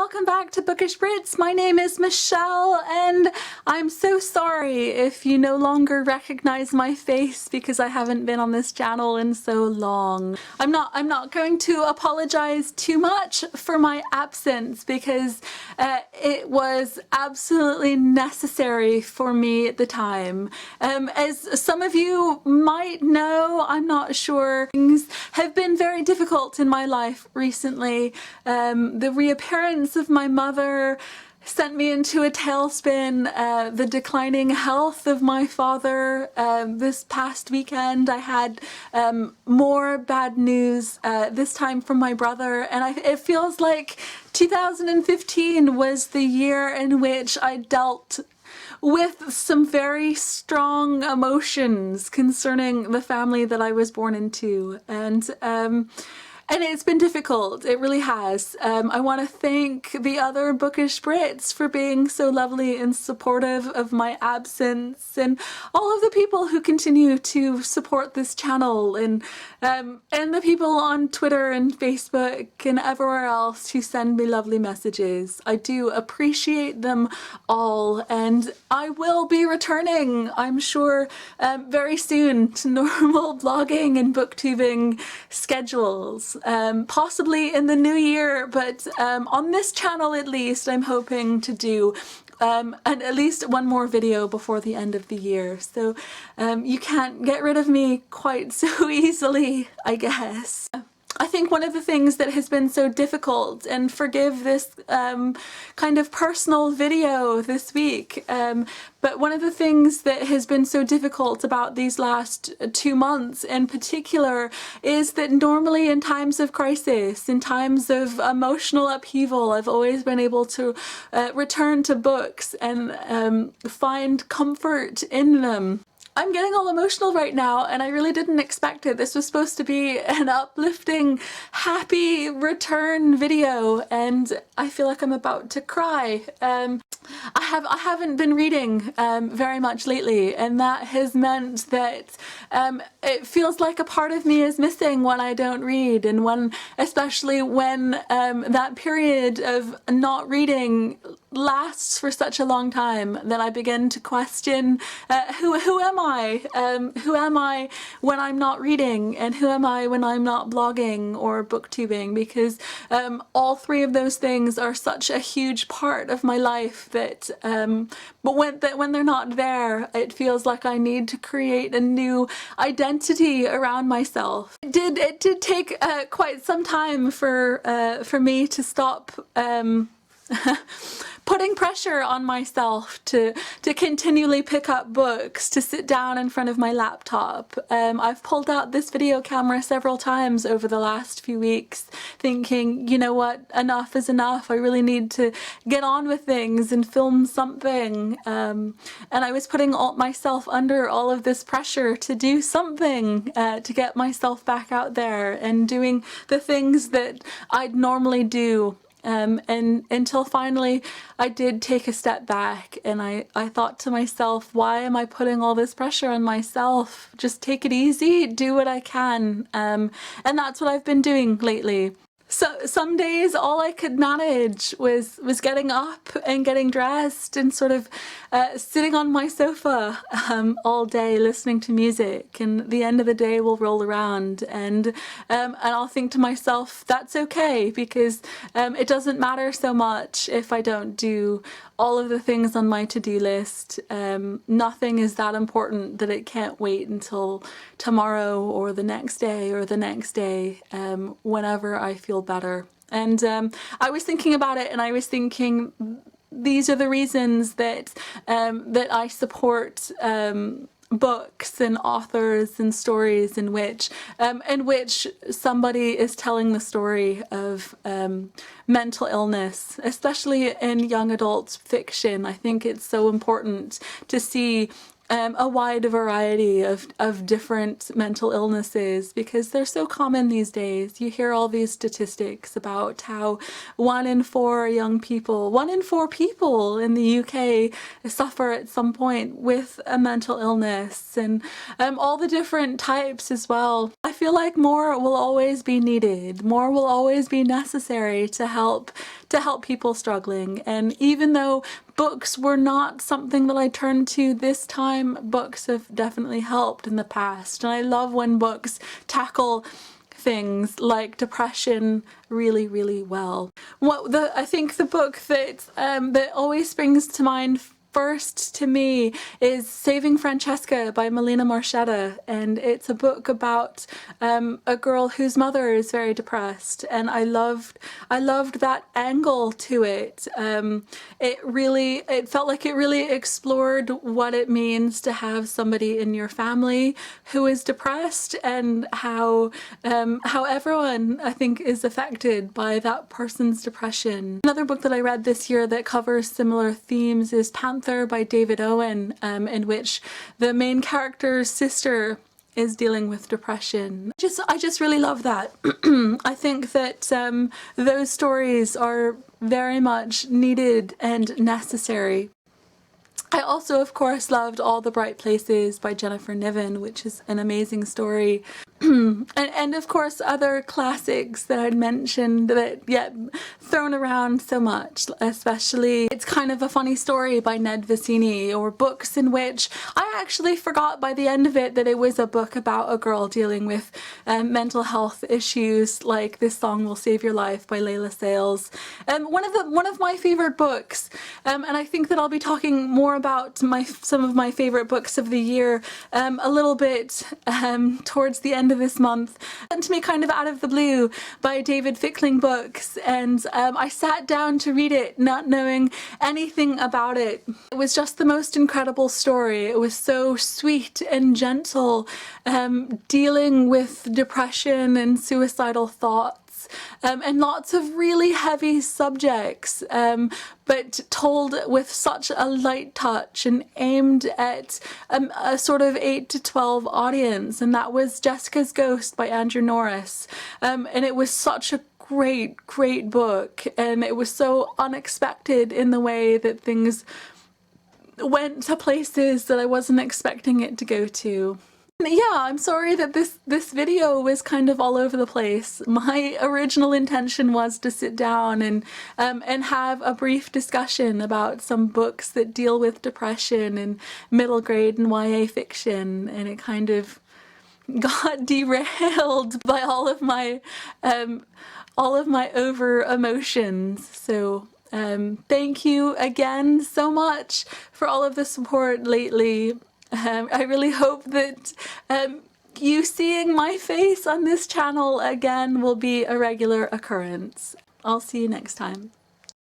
welcome back to Bookish Brits. My name is Michelle and I'm so sorry if you no longer recognize my face because I haven't been on this channel in so long. I'm not going to apologize too much for my absence because it was absolutely necessary for me at the time. As some of you might know, I'm not sure, things have been very difficult in my life recently. The reappearance of my mother sent me into a tailspin. The declining health of my father. This past weekend I had more bad news, this time from my brother, and it feels like 2015 was the year in which I dealt with some very strong emotions concerning the family that I was born into, and it's been difficult, it really has. I want to thank the other Bookish Brits for being so lovely and supportive of my absence, and all of the people who continue to support this channel, and the people on Twitter and Facebook and everywhere else who send me lovely messages. I do appreciate them all, and I will be returning, I'm sure, very soon to normal blogging and booktubing schedules. Possibly in the new year, but on this channel at least I'm hoping to do at least one more video before the end of the year, so you can't get rid of me quite so easily, I guess. I think one of the things that has been so difficult, and forgive this kind of personal video this week, but one of the things that has been so difficult about these last 2 months in particular is that normally in times of crisis, in times of emotional upheaval, I've always been able to return to books and find comfort in them. I'm getting all emotional right now and I really didn't expect it. This was supposed to be an uplifting, happy return video and I feel like I'm about to cry. I haven't been reading very much lately, and that has meant that it feels like a part of me is missing when I don't read, and especially when that period of not reading lasts for such a long time, that I begin to question who am I? Who am I when I'm not reading, and who am I when I'm not blogging or booktubing? Because all three of those things are such a huge part of my life that but when they're not there, it feels like I need to create a new identity around myself. It did take quite some time for me to stop putting pressure on myself to continually pick up books, to sit down in front of my laptop. I've pulled out this video camera several times over the last few weeks thinking, you know what, enough is enough. I really need to get on with things and film something. And I was putting myself under all of this pressure to do something, to get myself back out there and doing the things that I'd normally do. And until finally I did take a step back and I thought to myself, why am I putting all this pressure on myself? Just take it easy, do what I can. And that's what I've been doing lately. So some days all I could manage was getting up and getting dressed and sort of sitting on my sofa all day listening to music, and the end of the day will roll around and I'll think to myself, that's okay, because it doesn't matter so much if I don't do all of the things on my to-do list. Nothing is that important that it can't wait until tomorrow or the next day or the next day, whenever I feel better. And I was thinking about it and I was thinking, these are the reasons that that I support books and authors and stories in which somebody is telling the story of mental illness, especially in young adult fiction. I think it's so important to see a wide variety of different mental illnesses, because they're so common these days. You hear all these statistics about how 1 in 4 young people, 1 in 4 people in the UK suffer at some point with a mental illness, and all the different types as well. I feel like more will always be needed, more will always be necessary to help to help people struggling. And even though books were not something that I turned to this time, books have definitely helped in the past. And I love when books tackle things like depression really, really well. I think the book that that always springs to mind first to me is Saving Francesca by Melina Marchetta, and it's a book about a girl whose mother is very depressed, and I loved that angle to it. It felt like it really explored what it means to have somebody in your family who is depressed, and how everyone, I think, is affected by that person's depression. Another book that I read this year that covers similar themes is Panther by David Owen, in which the main character's sister is dealing with depression. I just really love that. I think that those stories are very much needed and necessary. I also, of course, loved All the Bright Places by Jennifer Niven, which is an amazing story. and of course other classics that I'd mentioned that get thrown around so much, especially It's Kind of a Funny Story by Vizzini, or books in which I actually forgot by the end of it that it was a book about a girl dealing with mental health issues, like This Song Will Save Your Life by Layla Sales. One of my favorite books, and I think that I'll be talking more about some of my favorite books of the year a little bit towards the end of this month, sent to me kind of out of the blue by David Fickling Books, and I sat down to read it not knowing anything about it. It was just the most incredible story. It was so sweet and gentle, dealing with depression and suicidal thoughts, and lots of really heavy subjects, but told with such a light touch and aimed at a sort of 8 to 12 audience, and that was Jessica's Ghost by Andrew Norriss. And it was such a great book, and it was so unexpected in the way that things went to places that I wasn't expecting it to go to. Yeah, I'm sorry that this video was kind of all over the place. My original intention was to sit down and have a brief discussion about some books that deal with depression and middle grade and YA fiction, and it kind of got derailed by all of my over emotions. So thank you again so much for all of the support lately. I really hope that you seeing my face on this channel again will be a regular occurrence. I'll see you next time.